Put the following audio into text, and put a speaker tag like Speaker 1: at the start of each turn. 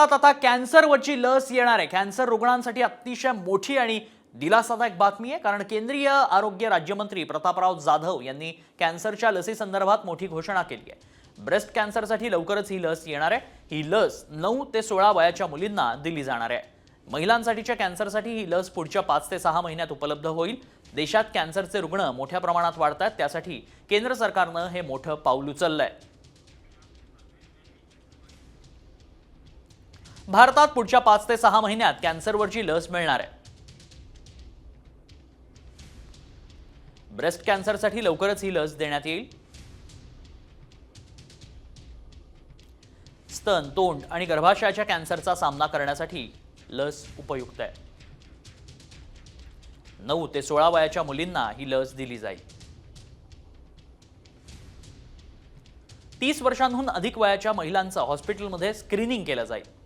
Speaker 1: भारतात आता कॅन्सरवरची लस येणार आहे। कॅन्सर रुग्णांसाठी अतिशय मोठी आणि दिलासादायक बातमी आहे, कारण केंद्रीय आरोग्य राज्यमंत्री प्रतापराव जाधव यांनी कॅन्सरच्या लसीसंदर्भात मोठी घोषणा केली आहे। ब्रेस्ट कॅन्सरसाठी लवकरच ही लस येणार आहे। ही लस 9 ते 16 वयाच्या मुलींना दिली जाणार आहे। महिलांसाठीच्या कॅन्सरसाठी ही लस पुढच्या 5 ते 6 महिन्यात उपलब्ध होईल। देशात कॅन्सरचे रुग्ण मोठ्या प्रमाणात वाढतात, त्यासाठी केंद्र सरकारने हे मोठं पाऊल उचललंय। भारतात पुढच्या 5 ते 6 महिन्यात कॅन्सरवरची लस मिळणार आहे। ब्रेस्ट कॅन्सरसाठी लवकरच ही लस देण्यात येईल। स्तन, तोंड आणि गर्भाशयाच्या कॅन्सरचा सामना करण्यासाठी लस उपयुक्त आहे। 9 ते 16 वयाच्या मुलींना ही लस दिली जाईल। 30 वर्षांहून अधिक वयाच्या महिलांचं हॉस्पिटलमध्ये स्क्रीनिंग केलं जाईल।